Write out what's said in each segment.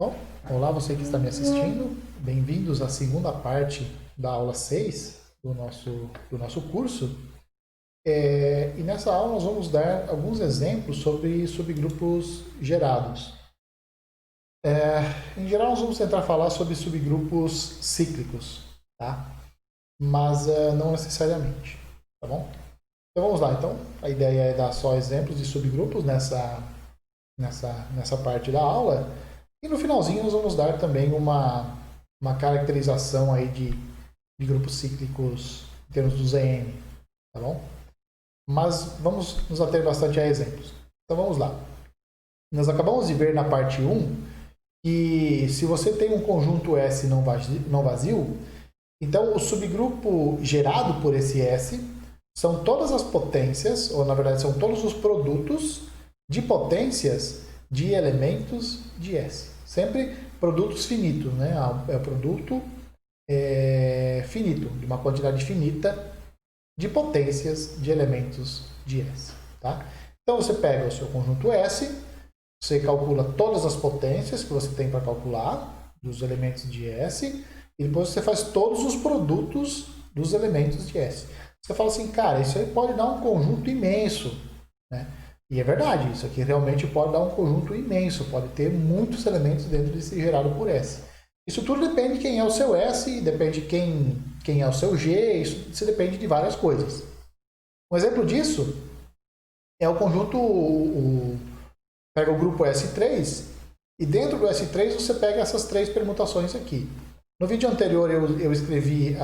Bom, olá você que está me assistindo, bem-vindos à segunda parte da aula 6 do nosso curso. E nessa aula nós vamos dar alguns exemplos sobre subgrupos gerados. Em geral nós vamos tentar falar sobre subgrupos cíclicos, tá? Mas não necessariamente, tá bom? Então vamos lá, então a ideia é dar só exemplos de subgrupos nessa parte da aula. E no finalzinho nós vamos dar também uma caracterização aí de grupos cíclicos em termos do ZN, tá bom? Mas vamos nos ater bastante a exemplos. Então vamos lá. Nós acabamos de ver na parte 1 que se você tem um conjunto S não vazio, então o subgrupo gerado por esse S são todas as potências, ou na verdade são todos os produtos de potências de elementos de S. Sempre produtos finitos, né? É o produto finito, de uma quantidade finita de potências de elementos de S. Tá? Então você pega o seu conjunto S, você calcula todas as potências que você tem para calcular dos elementos de S, e depois você faz todos os produtos dos elementos de S. Você fala assim, cara, isso aí pode dar um conjunto imenso, né? E é verdade, isso aqui realmente pode dar um conjunto imenso, pode ter muitos elementos dentro desse gerado por S. Isso tudo depende de quem é o seu S, depende de quem é o seu G, isso depende de várias coisas. Um exemplo disso é o conjunto, pega o grupo S3, e dentro do S3 você pega essas três permutações aqui. No vídeo anterior eu escrevi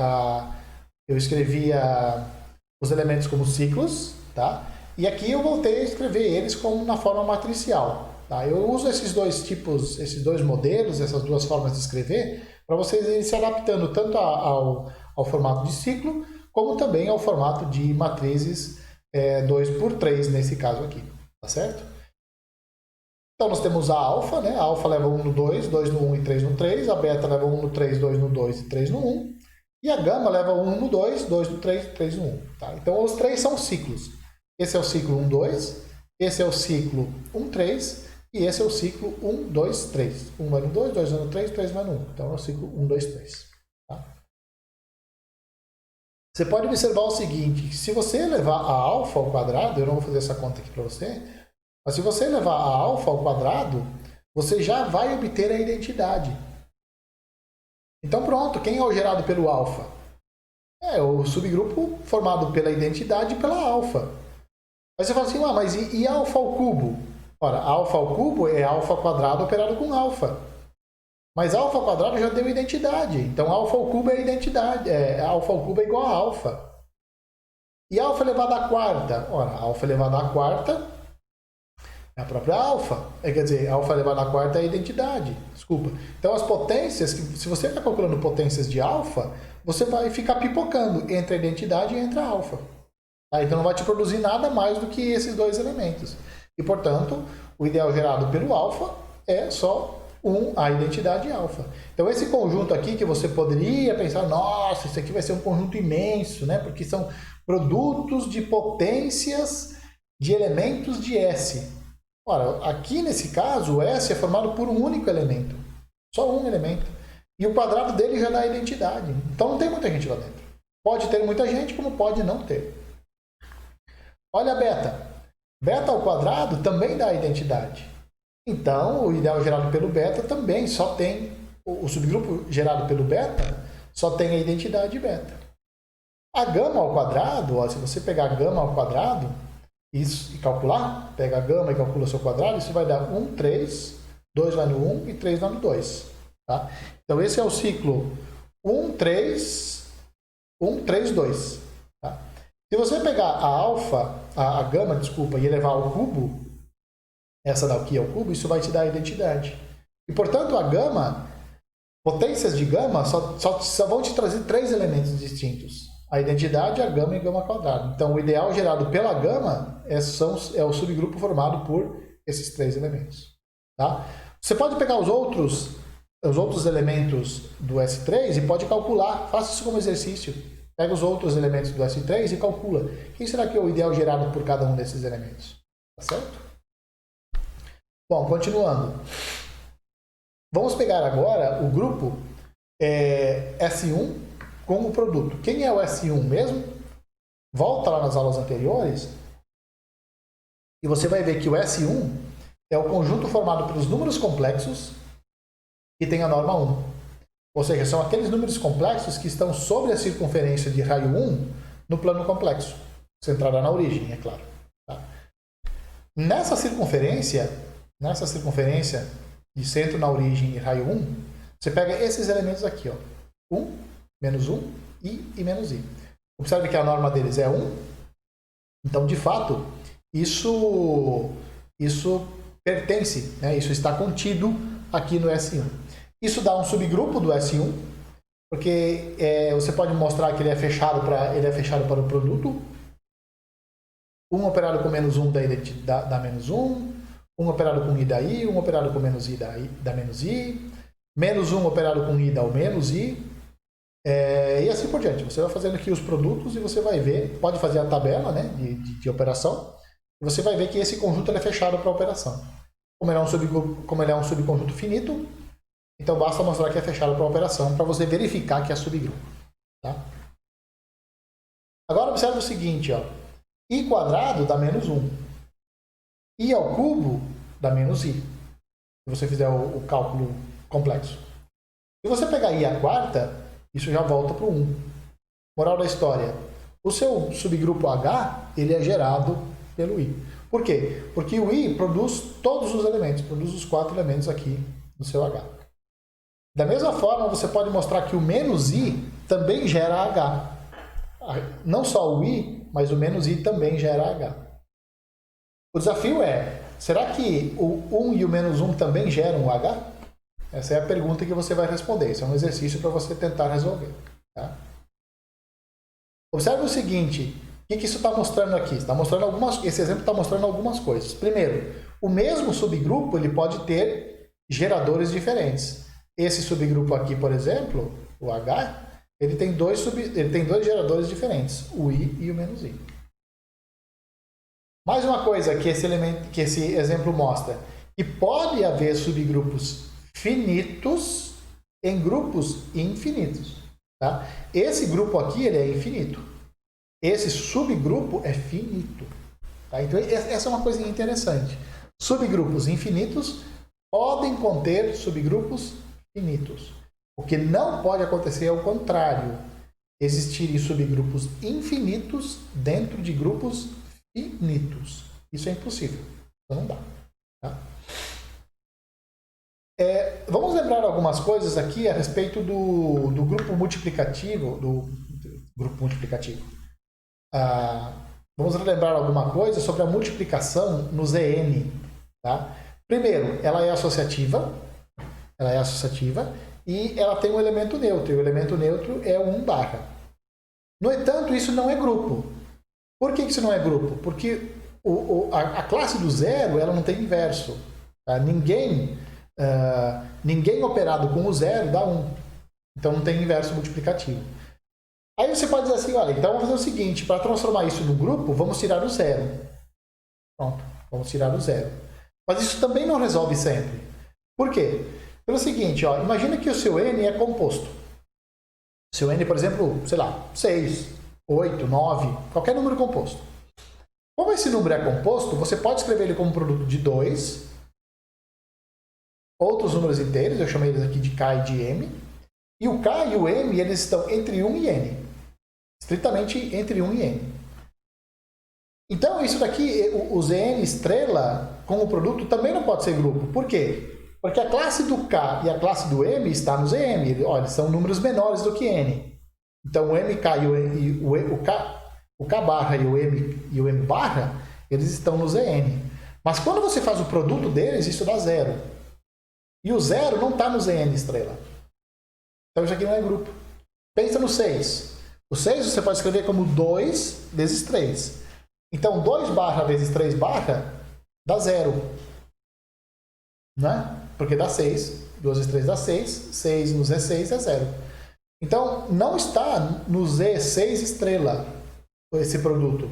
os elementos como ciclos, tá? E aqui eu voltei a escrever eles como na forma matricial. Tá? Eu uso esses dois tipos, esses dois modelos, essas duas formas de escrever, para vocês irem se adaptando tanto ao formato de ciclo, como também ao formato de matrizes 2×3 nesse caso aqui. Tá certo? Então nós temos a alfa, né? A alfa leva 1 no 2, 2 no 1 e 3 no 3. A beta leva 1 no 3, 2 no 2 e 3 no 1. E a gama leva 1 no 2, 2 no 3, 3 no 1. Tá? Então os três são ciclos. Esse é o ciclo 1, 2. Esse é o ciclo 1, 3. E esse é o ciclo 1, 2, 3. 1 vai no 2, 2 vai no 3, 3 vai no 1. Então é o ciclo 1, 2, 3. Tá? Você pode observar o seguinte, que se você elevar a alfa ao quadrado, eu não vou fazer essa conta aqui para você, mas se você elevar a alfa ao quadrado, você já vai obter a identidade. Então pronto, quem é o gerado pelo alfa? É o subgrupo formado pela identidade e pela alfa. Aí você fala assim, mas e alfa ao cubo? Ora, alfa ao cubo é alfa quadrado operado com alfa. Mas alfa ao quadrado já deu identidade. Então alfa ao cubo é identidade. Alfa ao cubo é igual a alfa. E alfa elevado à quarta? Ora, alfa elevado à quarta é a própria alfa. Quer dizer, alfa elevado à quarta é a identidade. Desculpa. Então as potências, se você está calculando potências de alfa, você vai ficar pipocando entre a identidade e entre a alfa. Tá? Então não vai te produzir nada mais do que esses dois elementos. E, portanto, o ideal gerado pelo alfa é só a identidade alfa. Então esse conjunto aqui que você poderia pensar, nossa, isso aqui vai ser um conjunto imenso, né? Porque são produtos de potências de elementos de S. Ora, aqui nesse caso, o S é formado por um único elemento. Só um elemento. E o quadrado dele já dá a identidade. Então não tem muita gente lá dentro. Pode ter muita gente, como pode não ter. Olha a beta. Beta ao quadrado também dá a identidade. Então, o ideal gerado pelo beta também só tem... O subgrupo gerado pelo beta só tem a identidade beta. A gama ao quadrado, se você pegar a gama ao quadrado e calcular, pega a gama e calcula o seu quadrado, isso vai dar 1, 3, 2 vai no 1 e 3 vai no 2. Tá? Então esse é o ciclo 1, 3, 1, 3, 2. Tá? Se você pegar a alfa, a gama, desculpa, e elevar ao cubo, essa daqui é o cubo, isso vai te dar a identidade. E portanto a gama, potências de gama só vão te trazer três elementos distintos. A identidade, a gama e a gama quadrada. Então, o ideal gerado pela gama é o subgrupo formado por esses três elementos. Tá? Você pode pegar os outros elementos do S3 e pode calcular. Faça isso como exercício. Pega os outros elementos do S3 e calcula. Quem será que é o ideal gerado por cada um desses elementos? Tá certo? Bom, continuando. Vamos pegar agora o grupo S1 com o produto. Quem é o S1 mesmo? Volta lá nas aulas anteriores e você vai ver que o S1 é o conjunto formado pelos números complexos que tem a norma 1. Ou seja, são aqueles números complexos que estão sobre a circunferência de raio 1 no plano complexo, centrada na origem, é claro. Tá? Nessa circunferência de centro na origem e raio 1, você pega esses elementos aqui, ó, 1, menos 1, i e menos i. Observe que a norma deles é 1, então, de fato, isso pertence, né? Isso está contido aqui no S1. Isso dá um subgrupo do S1, porque você pode mostrar que ele é fechado para o produto. 1 operado com menos 1 dá menos 1, 1 operado com i dá i, 1 operado com menos i dá menos i, menos 1 operado com i dá o menos i, e assim por diante. Você vai fazendo aqui os produtos e você vai ver, pode fazer a tabela, né, de operação, e você vai ver que esse conjunto é fechado para a operação. Como ele é um subconjunto finito, então basta mostrar que é fechado para a operação para você verificar que é subgrupo. Tá? Agora observe o seguinte, ó, i quadrado dá menos 1, i ao cubo dá menos i, se você fizer o cálculo complexo. Se você pegar i à quarta, isso já volta para o 1. Moral da história, o seu subgrupo H ele é gerado pelo i. Por quê? Porque o i produz todos os elementos, produz os 4 elementos aqui no seu H. Da mesma forma, você pode mostrar que o menos i também gera H. Não só o i, mas o menos i também gera H. O desafio é, será que o 1 e o menos 1 também geram H? Essa é a pergunta que você vai responder. Isso é um exercício para você tentar resolver. Tá? Observe o seguinte, o que isso está mostrando aqui? Esse exemplo está mostrando algumas coisas. Primeiro, o mesmo subgrupo ele pode ter geradores diferentes. Esse subgrupo aqui, por exemplo, o H, ele tem dois geradores diferentes, o I e o menos I. Mais uma coisa que esse exemplo mostra, que pode haver subgrupos finitos em grupos infinitos. Tá? Esse grupo aqui ele é infinito. Esse subgrupo é finito. Tá? Então, essa é uma coisa interessante. Subgrupos infinitos podem conter subgrupos finitos. O que não pode acontecer é o contrário. Existirem subgrupos infinitos dentro de grupos finitos. Isso é impossível. Então não dá. Tá? Vamos lembrar algumas coisas aqui a respeito do grupo multiplicativo. Vamos lembrar alguma coisa sobre a multiplicação no Zn. Tá? Primeiro, ela é associativa. E ela tem um elemento neutro. E o elemento neutro é o 1 barra. No entanto, isso não é grupo. Por que isso não é grupo? Porque a classe do zero ela não tem inverso. Tá? Ninguém operado com o zero dá 1. Então não tem inverso multiplicativo. Aí você pode dizer assim, olha, então vamos fazer o seguinte, para transformar isso no grupo, vamos tirar o zero. Pronto, vamos tirar o zero. Mas isso também não resolve sempre. Por quê? Pelo seguinte, ó, imagina que o seu n é composto. O seu n, por exemplo, sei lá, 6, 8, 9, qualquer número composto. Como esse número é composto, você pode escrever ele como produto de 2, outros números inteiros, eu chamei eles aqui de k e de m, e o k e o m eles estão entre 1 e n. Estritamente entre 1 e n. Então, isso daqui, o Zn estrela com o produto também não pode ser grupo. Por quê? Porque a classe do K e a classe do M está no Zm. Olha, são números menores do que N. Então, o MK o K barra e o M barra, eles estão no Zn. Mas quando você faz o produto deles, isso dá 0. E o 0 não está no Zn estrela. Então, isso aqui não é grupo. Pensa no 6. O 6 você pode escrever como 2 vezes 3. Então, 2 barra vezes 3 barra dá 0. Né? Porque dá 6. 2 vezes 3 dá 6. 6 no Z6 é 0. Então, não está no Z6 estrela esse produto.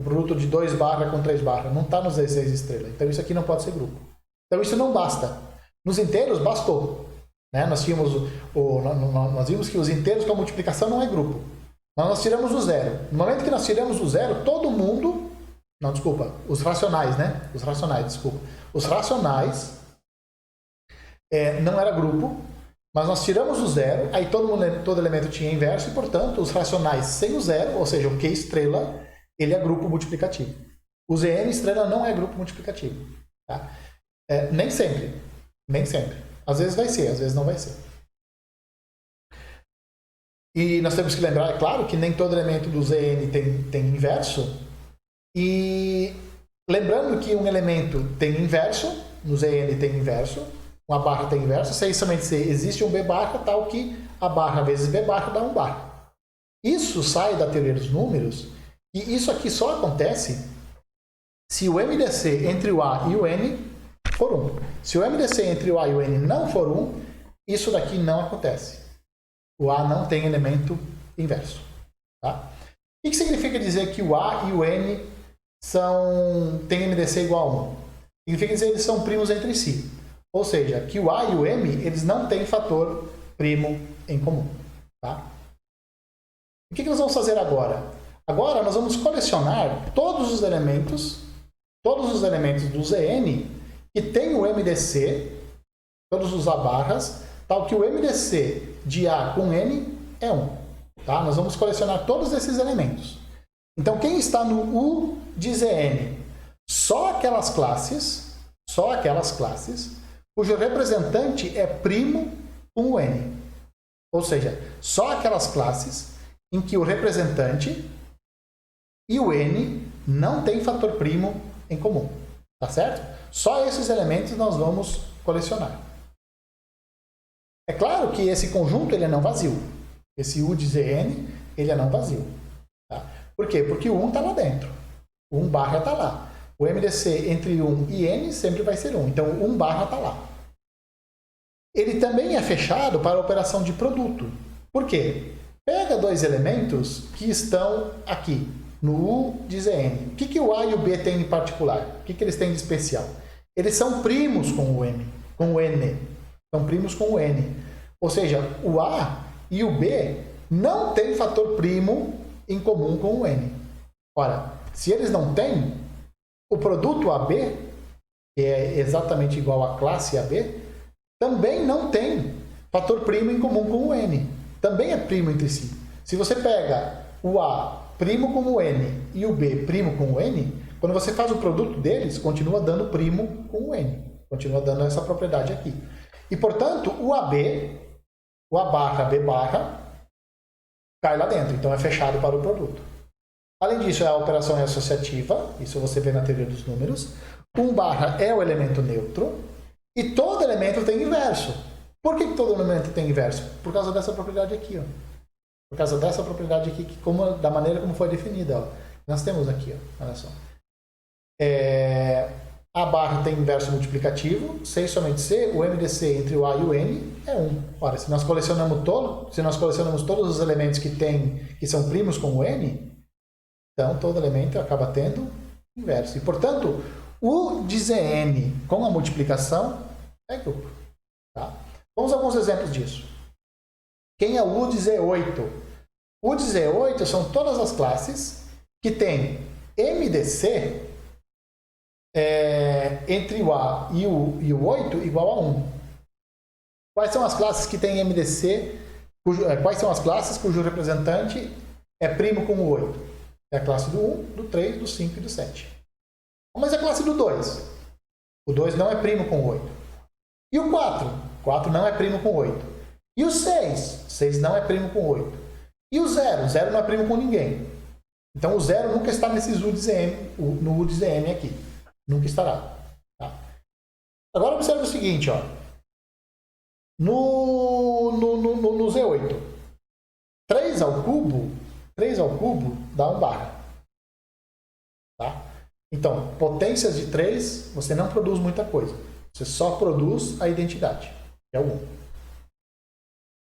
O produto de 2 barra com 3 barra. Não está no Z6 estrela. Então, isso aqui não pode ser grupo. Então, isso não basta. Nos inteiros, bastou. Né? Nós vimos que os inteiros com a multiplicação não é grupo. Mas nós tiramos o zero. No momento que nós tiramos o zero, todo mundo... Não, desculpa. Os racionais, né? Os racionais, desculpa. Os racionais não era grupo, mas nós tiramos o zero, aí todo elemento tinha inverso, e, portanto, os racionais sem o zero, ou seja, o Q estrela, ele é grupo multiplicativo. O Zn estrela não é grupo multiplicativo. Tá? Nem sempre. Nem sempre. Às vezes vai ser, às vezes não vai ser. E nós temos que lembrar, é claro, que nem todo elemento do Zn tem inverso. E lembrando que um elemento tem inverso, no Zn tem inverso, uma barra tem inverso, se existe um B barra, tal que a barra vezes B barra dá um barra. Isso sai da teoria dos números, e isso aqui só acontece se o MDC entre o A e o N for 1. Se o MDC entre o A e o N não for 1, isso daqui não acontece. O A não tem elemento inverso. Tá? O que significa dizer que o A e o N têm MDC igual a 1? Significa dizer que eles são primos entre si. Ou seja, que o A e o M eles não têm fator primo em comum. Tá? O que nós vamos fazer agora? Agora nós vamos colecionar todos os elementos do Zn que tem o MDC, todos os A barras, tal que o MDC de A com N é 1. Tá? Nós vamos colecionar todos esses elementos. Então, quem está no U de Zn? Só aquelas classes cujo representante é primo com o N. Ou seja, só aquelas classes em que o representante e o N não têm fator primo em comum. Tá certo? Só esses elementos nós vamos colecionar. É claro que esse conjunto ele é não vazio. Esse U de Zn ele é não vazio. Tá? Por quê? Porque o 1 está lá dentro. O 1 barra está lá. O MDC entre 1 e N sempre vai ser 1. Então, o 1 barra está lá. Ele também é fechado para a operação de produto. Por quê? Pega dois elementos que estão aqui, no U de Zn. O que o A e o B têm em particular? O que eles têm de especial? Eles são primos com o N. São primos com o N. Ou seja, o A e o B não têm fator primo em comum com o N. Ora, se eles não têm, o produto AB, que é exatamente igual à classe AB, também não tem fator primo em comum com o N. Também é primo entre si. Se você pega o A primo com o N e o B primo com o N, quando você faz o produto deles, continua dando primo com o N. Continua dando essa propriedade aqui. E, portanto, o AB, o A barra, B barra, cai lá dentro. Então, é fechado para o produto. Além disso, a operação é associativa. Isso você vê na teoria dos números. 1 barra é o elemento neutro. E todo elemento tem inverso. Por que todo elemento tem inverso? Por causa dessa propriedade aqui. Ó. Por causa dessa propriedade aqui, da maneira como foi definida. Ó. Nós temos aqui. Ó. Olha só. A barra tem inverso multiplicativo, C e somente C, o MDC entre o A e o N é 1. Ora, se nós colecionamos todos os elementos que são primos com o N, então todo elemento acaba tendo inverso. E, portanto, o de Zn com a multiplicação é grupo. Tá? Vamos a alguns exemplos disso. Quem é o U de Z8? O de Z8 são todas as classes que têm MDC entre o A e o 8 igual a 1. Quais são as classes que têm MDC? Quais são as classes cujo representante é primo com o 8? É a classe do 1, do 3, do 5 e do 7. Mas a classe do 2? O 2 não é primo com o 8. E o 4? O 4 não é primo com o 8. E o 6? O 6 não é primo com o 8. E o 0? O 0 não é primo com ninguém. Então o 0 nunca está nesses U de Zm, no U de Zm aqui. Nunca estará. Tá? Agora observe o seguinte, ó. No Z8, 3 ao cubo dá 1 barra. Tá? Então, potências de 3, você não produz muita coisa. Você só produz a identidade, que é o 1.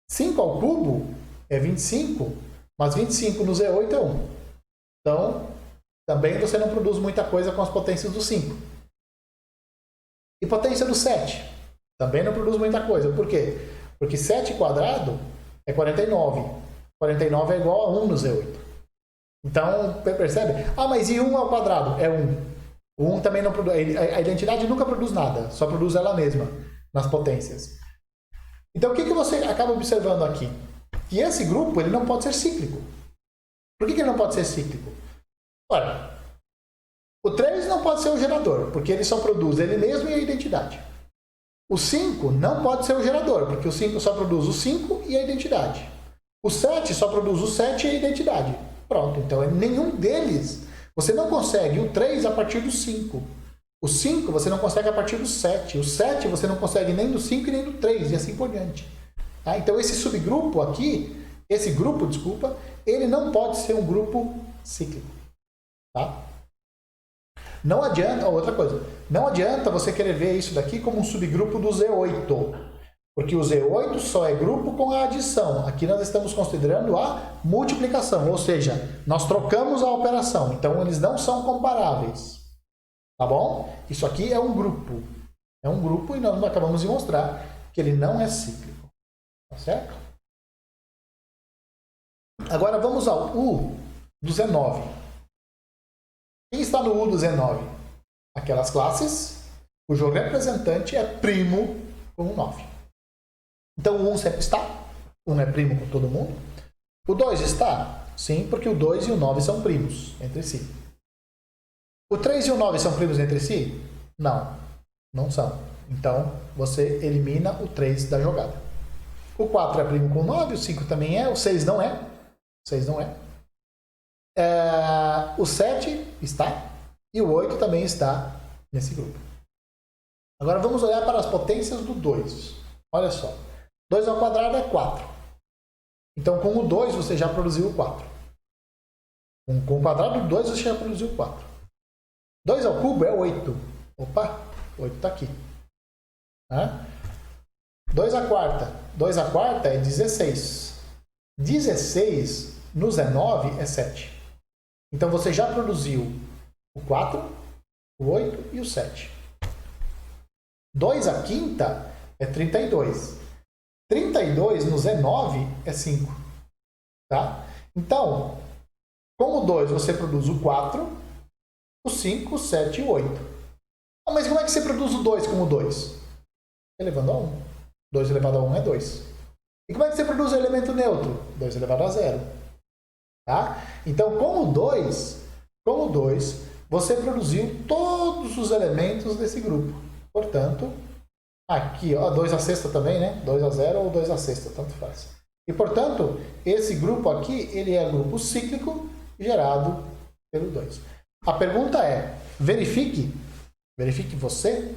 5 ao cubo é 25, mas 25 no Z8 é 1. Então, também você não produz muita coisa com as potências do 5. E potência do 7? Também não produz muita coisa. Por quê? Porque 7 quadrado é 49. 49 é igual a 1 no Z8. Então, percebe? Ah, mas e 1 ao quadrado? É 1. O 1 também não produz. A identidade nunca produz nada, só produz ela mesma nas potências. Então, o que você acaba observando aqui? Que esse grupo ele não pode ser cíclico. Por que ele não pode ser cíclico? Olha, o 3 não pode ser o gerador, porque ele só produz ele mesmo e a identidade. O 5 não pode ser o gerador, porque o 5 só produz o 5 e a identidade. O 7 só produz o 7 e a identidade. Pronto, então nenhum deles. Você não consegue o 3 a partir do 5. O 5 você não consegue a partir do 7. O 7 você não consegue nem do 5 e nem do 3, e assim por diante. Tá? Então esse subgrupo aqui, esse grupo, desculpa, ele não pode ser um grupo cíclico. Tá? Não adianta, outra coisa, não adianta você querer ver isso daqui como um subgrupo do Z8. Porque o Z8 só é grupo com a adição. Aqui nós estamos considerando a multiplicação, ou seja, nós trocamos a operação. Então, eles não são comparáveis. Tá bom? Isso aqui é um grupo. É um grupo e nós acabamos de mostrar que ele não é cíclico. Tá certo? Agora vamos ao U do Z9. Quem está no U do Z9? Aquelas classes cujo representante é primo com o 9. Então o 1 sempre está. 1 é primo com todo mundo. O 2 está? Sim, porque o 2 e o 9 são primos entre si. O 3 e o 9 são primos entre si? Não, não são. Então você elimina o 3 da jogada. O 4 é primo com o 9, o 5 também é, o 6 não é. O 6 não é. O 7 está e o 8 também está nesse grupo. Agora vamos olhar para as potências do 2. Olha só. 2 ao quadrado é 4. Então, com o 2, você já produziu o 4. Com o quadrado do 2, você já produziu o 4. 2 ao cubo é 8. Opa, 8 está aqui. 2 à quarta. 2 à quarta é 16. 16 no Z9 é 7. Então, você já produziu o 4, o 8 e o 7. 2 à quinta é 32. 32 no Z9 é 5. Tá? Então, com o 2 você produz o 4, o 5, o 7 e o 8. Ah, mas como é que você produz o 2 com o 2? Elevando a 1. 2 elevado a 1 é 2. E como é que você produz o elemento neutro? 2 elevado a 0. Tá? Então, com o 2, você produziu todos os elementos desse grupo. Portanto, aqui, ó, 2 à sexta também, né? 2 a 0 ou 2 à sexta, tanto faz. E, portanto, esse grupo aqui, ele é grupo cíclico gerado pelo 2. A pergunta é, verifique você,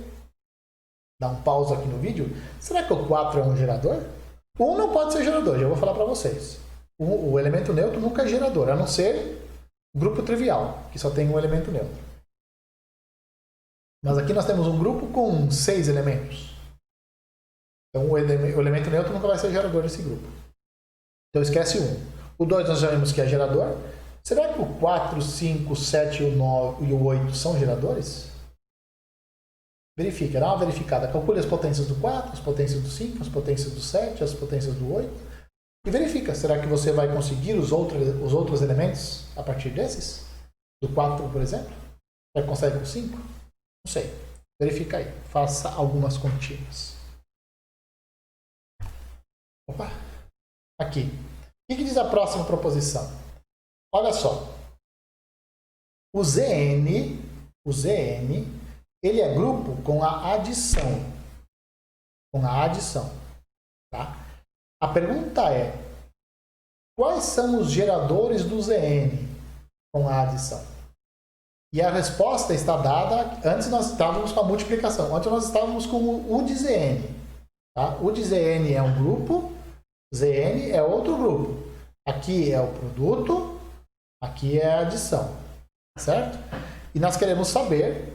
dá um pause aqui no vídeo, será que o 4 é um gerador? O 1 não pode ser gerador, já vou falar para vocês. O elemento neutro nunca é gerador, a não ser grupo trivial, que só tem um elemento neutro. Mas aqui nós temos um grupo com 6 elementos. Então o elemento neutro nunca vai ser gerador desse grupo. Então esquece 1. O 2 nós já vimos que é gerador. Será que o 4, 5, 7 e o 8 são geradores? Verifica, dá uma verificada. Calcule as potências do 4, as potências do 5, as potências do 7, as potências do 8. E verifica, será que você vai conseguir os outros elementos a partir desses? Do 4, por exemplo? Será que consegue com 5? Não sei. Verifica aí. Faça algumas continhas. Opa! Aqui. O que diz a próxima proposição? Olha só. O Zn, ele é grupo com a adição. Tá? A pergunta é, quais são os geradores do Zn com a adição? E a resposta está dada, antes nós estávamos com a multiplicação, antes nós estávamos com o U de Zn. Tá? U de Zn é um grupo, Zn é outro grupo. Aqui é o produto, aqui é a adição. Certo? E nós queremos saber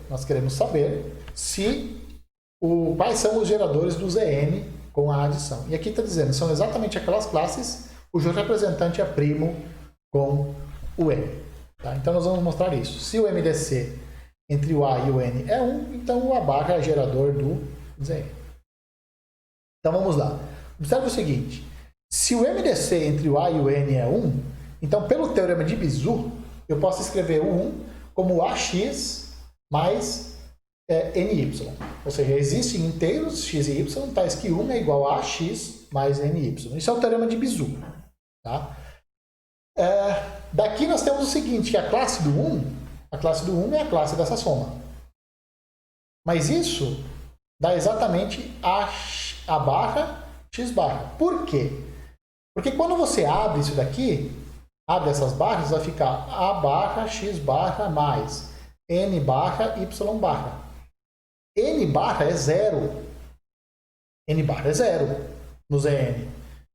quais são os geradores do Zn com a adição. E aqui está dizendo, são exatamente aquelas classes cujo representante é primo com o n. Tá? Então nós vamos mostrar isso. Se o MDC entre o A e o N é 1, então o A barra é gerador do Zn. Então vamos lá. observe o seguinte, se o MDC entre o A e o N é 1, então pelo teorema de Bezout, eu posso escrever o 1 como AX mais NY. Ou seja, existem inteiros x e y, tais que 1 é igual a AX mais NY. Isso é o teorema de Bezout. Tá? Daqui nós temos o seguinte, que a classe do 1 é a classe dessa soma. Mas isso dá exatamente a barra x barra. Por quê? Porque quando você abre isso daqui, abre essas barras, vai ficar a barra x barra mais n barra y barra. N barra é zero. N barra é zero no Zn.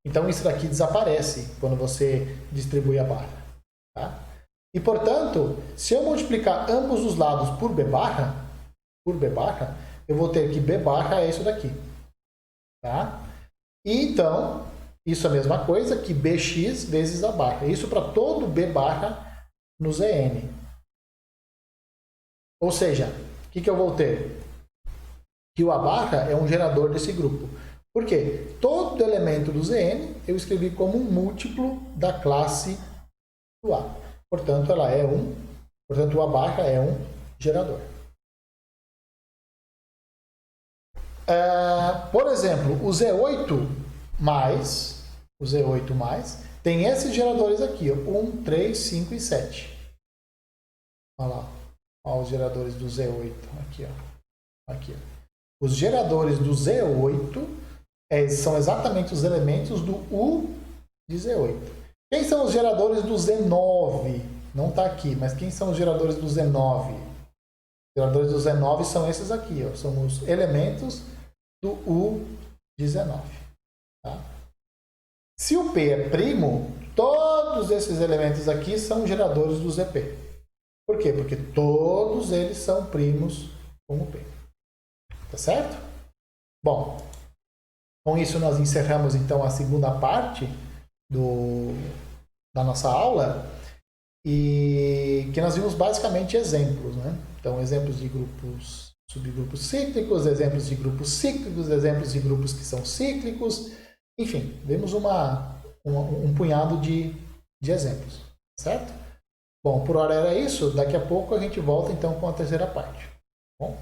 Então isso daqui desaparece quando você distribui a barra. Tá? E portanto, se eu multiplicar ambos os lados por b barra, eu vou ter que b barra é isso daqui. Tá? E então, isso é a mesma coisa que bx vezes a barra. Isso para todo b barra no Zn. Ou seja, o que eu vou ter? Que o a barra é um gerador desse grupo. Por quê? Todo elemento do Zn eu escrevi como um múltiplo da classe do A. Portanto, ela é portanto, o a barra é um gerador. Por exemplo, o Z8 mais tem esses geradores aqui, ó, 1, 3, 5 e 7. Olha lá, olha os geradores do Z8 aqui, ó. Aqui, ó. Os geradores do Z8 são exatamente os elementos do U de Z8. Quem são os geradores do Z9? Não está aqui, mas quem são os geradores do Z9? Os geradores do Z9 são esses aqui, ó, são os elementos do U de Z9. Tá? Se o P é primo, todos esses elementos aqui são geradores do ZP. Por quê? Porque todos eles são primos com o P. Tá certo? Bom, com isso nós encerramos então a segunda parte da nossa aula e que nós vimos basicamente exemplos, né? Então, exemplos de grupos, subgrupos cíclicos, exemplos de grupos cíclicos, exemplos de grupos que são cíclicos, enfim, vimos um punhado de exemplos, certo? Bom, por hora era isso, daqui a pouco a gente volta então com a terceira parte. Bom?